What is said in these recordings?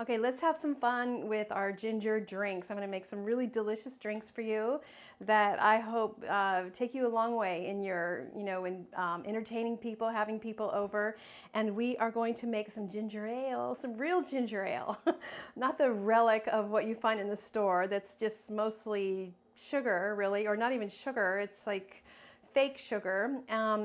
Okay, let's have some fun with our ginger drinks. I'm going to make some really delicious drinks for you that I hope take you a long way in your, in entertaining people, having people over. And we are going to make some ginger ale, some real ginger ale, not the relic of what you find in the store that's just mostly sugar, really, or not even sugar. It's like fake sugar.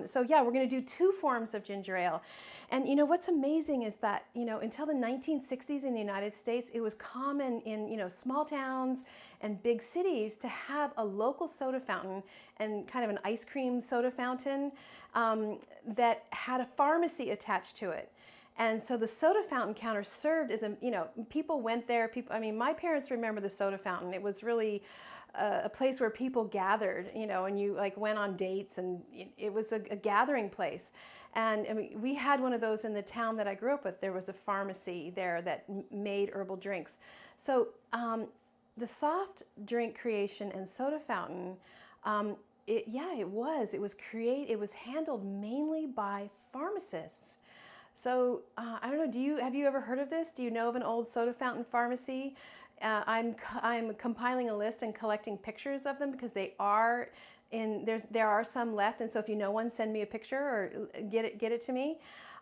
So yeah, we're going to do two forms of ginger ale. And what's amazing is that, until the 1960s in the United States, it was common in, small towns and big cities to have a local soda fountain and kind of an ice cream soda fountain that had a pharmacy attached to it. And so the soda fountain counter served as people went there. My parents remember the soda fountain. It was really a place where people gathered, and you like went on dates, and it was a gathering place. And we had one of those in the town that I grew up with. There was a pharmacy there that made herbal drinks. So the soft drink creation and soda fountain, it was handled mainly by pharmacists. So I don't know. Have you ever heard of this? Do you know of an old soda fountain pharmacy? I'm compiling a list and collecting pictures of them because there are some left, and so if you know one, send me a picture or get it to me.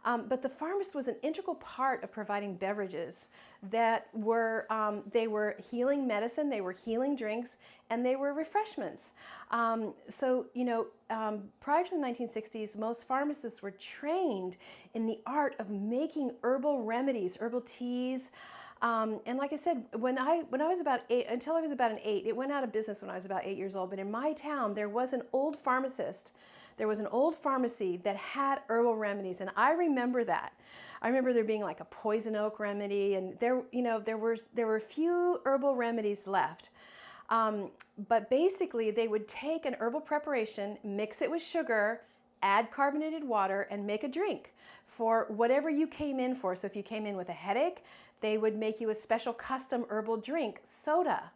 But the pharmacist was an integral part of providing beverages that were they were healing medicine, they were healing drinks, and they were refreshments. Prior to the 1960s, most pharmacists were trained in the art of making herbal remedies, herbal teas. And like I said, when I was about 8, until I was about an 8, it went out of business when I was about 8 years old. But in my town, there was an old pharmacist. There was an old pharmacy that had herbal remedies, and I remember that. I remember there being like a poison oak remedy, and there were a few herbal remedies left. But basically, they would take an herbal preparation, mix it with sugar, add carbonated water, and make a drink for whatever you came in for. So if you came in with a headache, they would make you a special custom herbal drink, soda.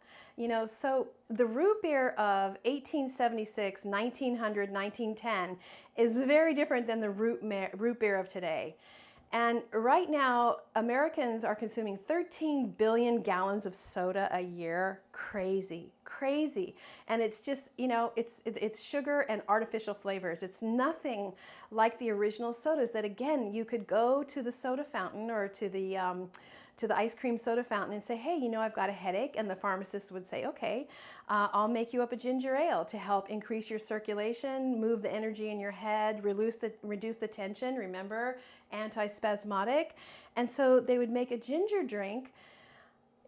So the root beer of 1876, 1900, 1910 is very different than the root beer of today. And right now, Americans are consuming 13 billion gallons of soda a year. Crazy, crazy. And it's just, it's sugar and artificial flavors. It's nothing like the original sodas that, again, you could go to the soda fountain or to the ice cream soda fountain and say, hey, I've got a headache. And the pharmacist would say, okay, I'll make you up a ginger ale to help increase your circulation, move the energy in your head, reduce the tension. Remember, antispasmodic. And so they would make a ginger drink,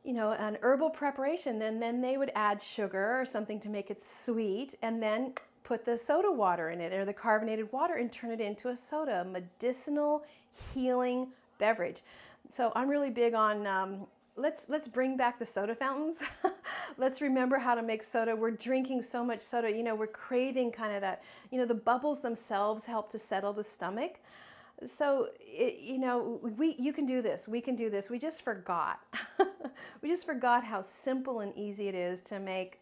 an herbal preparation. Then they would add sugar or something to make it sweet, and then put the soda water in it or the carbonated water and turn it into a soda, a medicinal healing beverage. So I'm really big on let's bring back the soda fountains. Let's remember how to make soda. We're drinking so much soda, we're craving kind of that, the bubbles themselves help to settle the stomach. So, you can do this. We can do this. We just forgot. We just forgot how simple and easy it is to make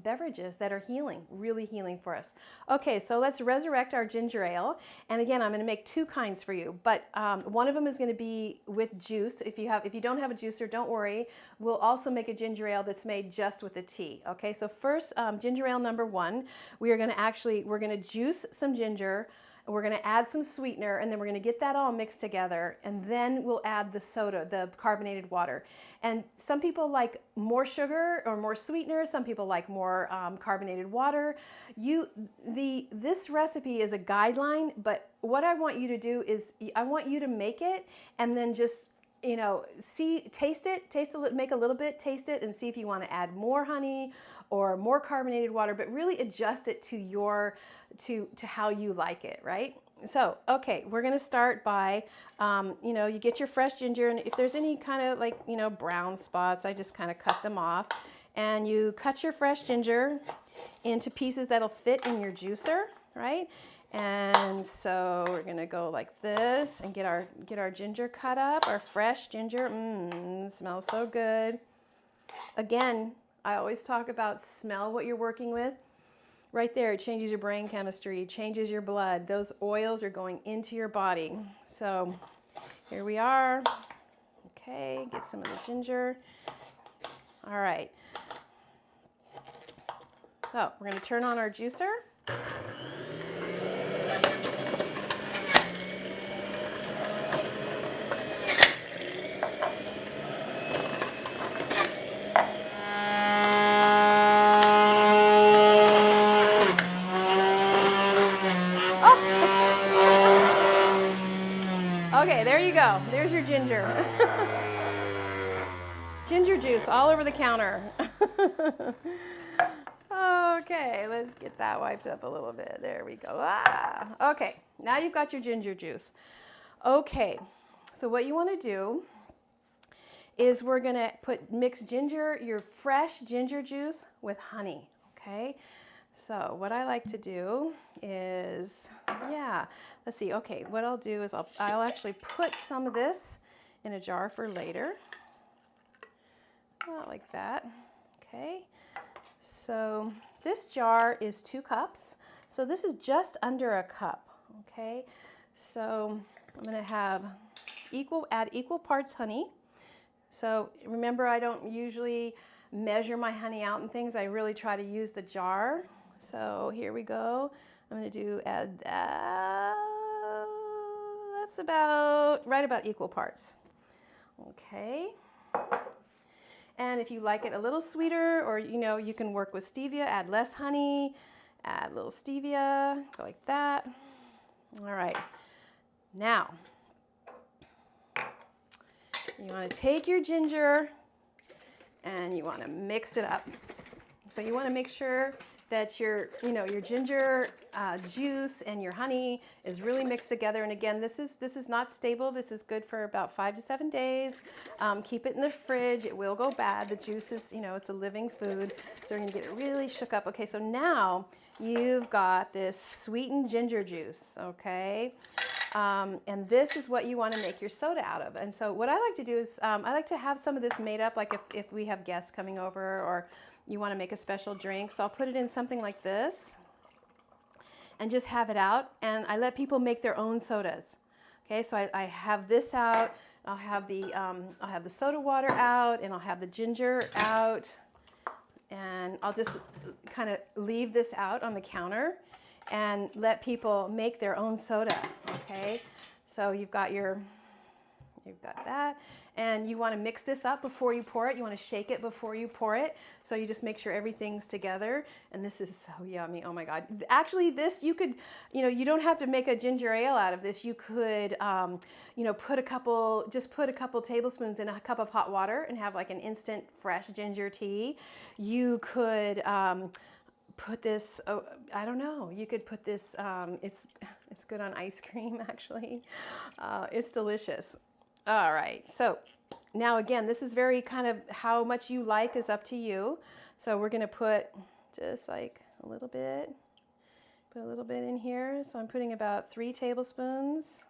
beverages that are healing, really healing for us. Okay, so let's resurrect our ginger ale. And again, I'm going to make two kinds for you, but one of them is going to be with juice. If you don't have a juicer, don't worry. We'll also make a ginger ale that's made just with the tea. Okay, so first, ginger ale number 1, we're going to juice some ginger. We're going to add some sweetener, and then we're going to get that all mixed together, and then we'll add the soda, the carbonated water. And some people like more sugar or more sweetener. Some people like more carbonated water. This recipe is a guideline, but what I want you to do is I want you to make it and then just taste it, make a little bit, taste it, and see if you want to add more honey or more carbonated water, but really adjust it to how you like it, right? So, okay, we're going to start by, you get your fresh ginger, and if there's any kind of brown spots, I just kind of cut them off. And you cut your fresh ginger into pieces that'll fit in your juicer, right? And so we're going to go like this and get our ginger cut up, our fresh ginger. Smells so good. Again, I always talk about smell what you're working with. Right there, it changes your brain chemistry, changes your blood. Those oils are going into your body. So here we are. Okay, Okay, get some of the ginger. All right. So we're going to turn on our juicer. Okay, there you go. There's your ginger. Ginger juice all over the counter. Okay, let's get that wiped up a little bit. There we go. Ah, okay, now you've got your ginger juice. Okay, so what you want to do is we're going to mix ginger, your fresh ginger juice with honey, okay? So what I like to do is, let's see. Okay, what I'll do is I'll actually put some of this in a jar for later. Like that. Okay. So this jar is 2 cups. So this is just under a cup. Okay. So I'm going to add equal parts honey. So remember, I don't usually measure my honey out and things. I really try to use the jar. So here we go. I'm going to add that. That's right about equal parts. Okay. And if you like it a little sweeter, or you can work with stevia, add less honey, add a little stevia, go like that. All right. Now, you want to take your ginger and you want to mix it up. So you want to make sure that your ginger juice and your honey is really mixed together. And again, this is not stable. This is good for about 5 to 7 days. Keep it in the fridge. It will go bad. The juice is, it's a living food. So we're going to get it really shook up. Okay, so now you've got this sweetened ginger juice, okay? And this is what you want to make your soda out of. And so what I like to do is I like to have some of this made up, like if we have guests coming over or you want to make a special drink. So I'll put it in something like this and just have it out. And I let people make their own sodas. Okay, so I have this out. I'll have the soda water out, and I'll have the ginger out. And I'll just kind of leave this out on the counter and let people make their own soda. Okay, so you've got that. And you want to mix this up before you pour it. You want to shake it before you pour it. So you just make sure everything's together. And this is so yummy. Oh my God. Actually, this you could, you don't have to make a ginger ale out of this. You could, put a couple tablespoons in a cup of hot water and have like an instant fresh ginger tea. You could put this, I don't know, you could put this, it's good on ice cream actually. It's delicious. All right, so now again, this is very kind of how much you like is up to you. So we're gonna put just like a little bit in here. So I'm putting about 3 tablespoons.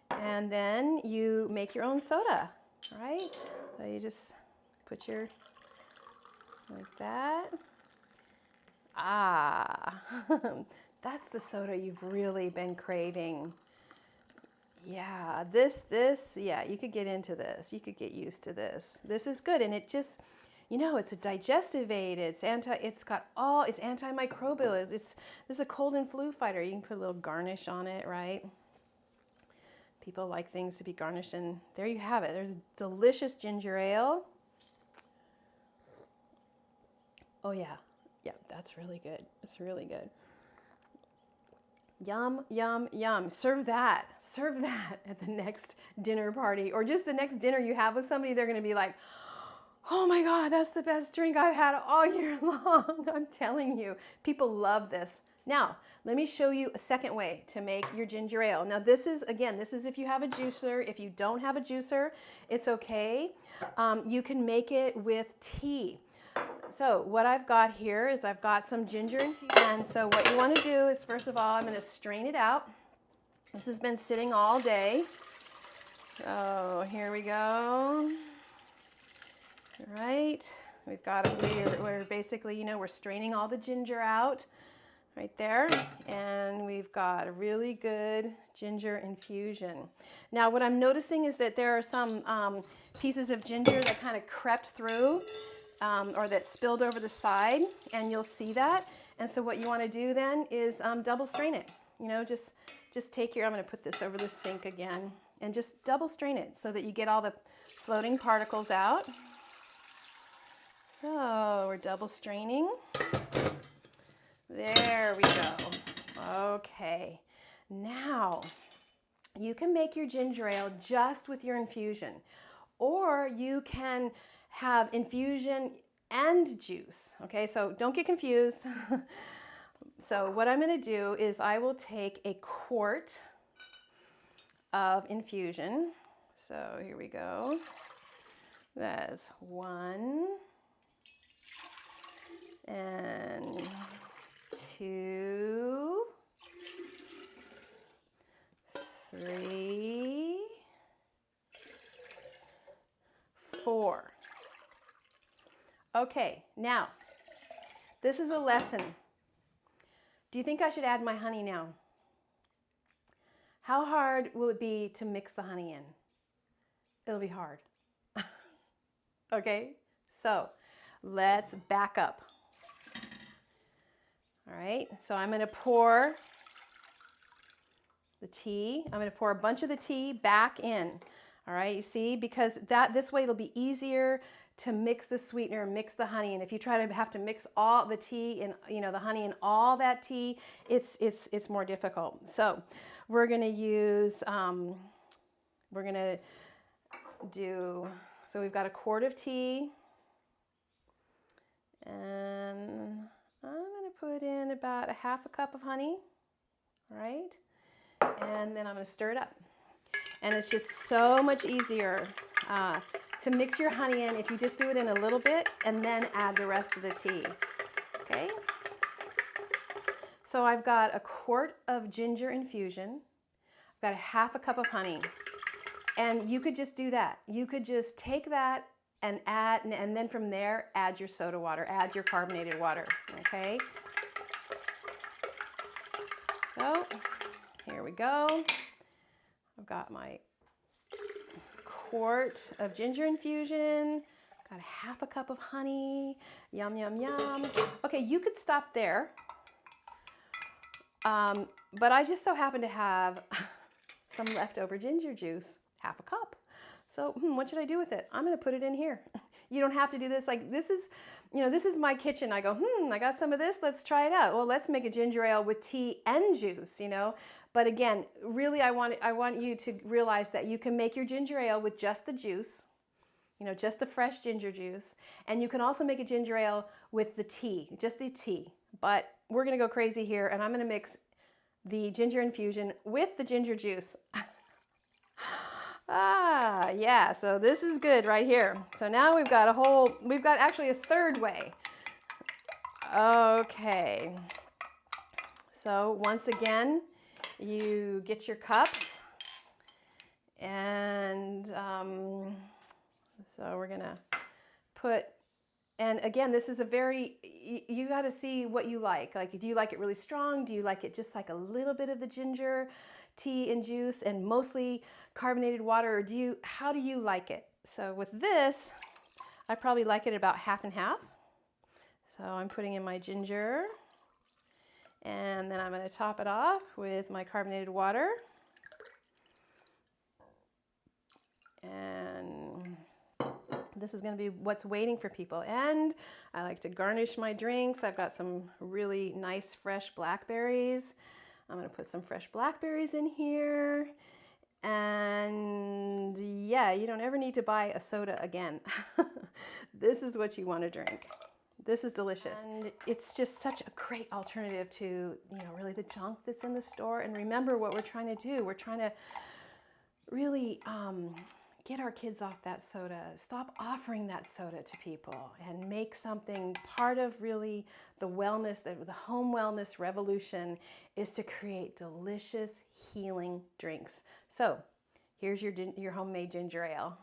And then you make your own soda, right? So you just put like that. That's the soda you've really been craving. Yeah, you could get into this. You could get used to this. This is good, and it just, it's a digestive aid. It's antimicrobial. This is a cold and flu fighter. You can put a little garnish on it, right? People like things to be garnished, and there you have it. There's a delicious ginger ale. Oh yeah, that's really good. It's really good. Yum, yum, yum. Serve that at the next dinner party, or just the next dinner you have with somebody. They're going to be like, oh my God, that's the best drink I've had all year long. I'm telling you, people love this. Now, let me show you a second way to make your ginger ale. Now, this is if you have a juicer. If you don't have a juicer, it's okay. You can make it with tea. So what I've got here is I've got some ginger infused. And so what you want to do is, first of all, I'm going to strain it out. This has been sitting all day. So here we go. All right. We've got we're basically, we're straining all the ginger out. right there. And we've got a really good ginger infusion. Now what I'm noticing is that there are some pieces of ginger that kind of crept through or that spilled over the side, and you'll see that. And so what you want to do then is double strain it. You know, just take your, I'm going to put this over the sink again, and just double strain it so that you get all the floating particles out. So we're double straining. There we go. Okay, now you can make your ginger ale just with your infusion, or you can have infusion and juice. Okay, so don't get confused. So what I'm going to do is I will take a quart of infusion. So here we go. That's 1 and 2, 3, 4. Okay, now this is a lesson. Do you think I should add my honey now? How hard will it be to mix the honey in? It'll be hard. Okay, so let's back up. All right, so I'm going to pour the tea. I'm going to pour a bunch of the tea back in. All right, you see, because this way it'll be easier to mix the sweetener, mix the honey. And if you try to have to mix all the tea and, you know, the honey and all that tea, it's more difficult. So we're going to use, we're going to do, so we've got a quart of tea, and I'm going to put in about a half a cup of honey. All right, and then I'm going to stir it up. And it's just so much easier to mix your honey in if you just do it in a little bit and then add the rest of the tea. Okay? So I've got a quart of ginger infusion. I've got a half a cup of honey. And you could just do that. You could just take that and add, and then from there, add your soda water, add your carbonated water. Okay? So here we go. I've got my quart of ginger infusion, got a half a cup of honey, yum, yum, yum. Okay, you could stop there, but I just so happen to have some leftover ginger juice, half a cup. So what should I do with it? I'm gonna put it in here. You don't have to do this, like this is, you know, this is my kitchen. I go, I got some of this, let's try it out. Well, let's make a ginger ale with tea and juice, you know. But again, really I want you to realize that you can make your ginger ale with just the juice, you know, just the fresh ginger juice. And you can also make a ginger ale with the tea, just the tea. But we're gonna go crazy here, and I'm gonna mix the ginger infusion with the ginger juice. Yeah, so this is good right here. So now we've got actually a third way. Okay. So once again, you get your cups, and so we're gonna put, and again, this is a very, you got to see what you like. Like, do you like it really strong? Do you like it just like a little bit of the ginger tea and juice and mostly carbonated water, or how do you like it? So with this, I probably like it about half and half. So I'm putting in my ginger, and then I'm going to top it off with my carbonated water. And this is going to be what's waiting for people. And I like to garnish my drinks. I've got some really nice fresh blackberries. I'm going to put some fresh blackberries in here. And yeah, you don't ever need to buy a soda again. This is what you want to drink. This is delicious. And it's just such a great alternative to, you know, really the junk that's in the store. And remember what we're trying to do. We're trying to really get our kids off that soda. Stop offering that soda to people and make something part of really the wellness, the home wellness revolution is to create delicious healing drinks. So here's your homemade ginger ale.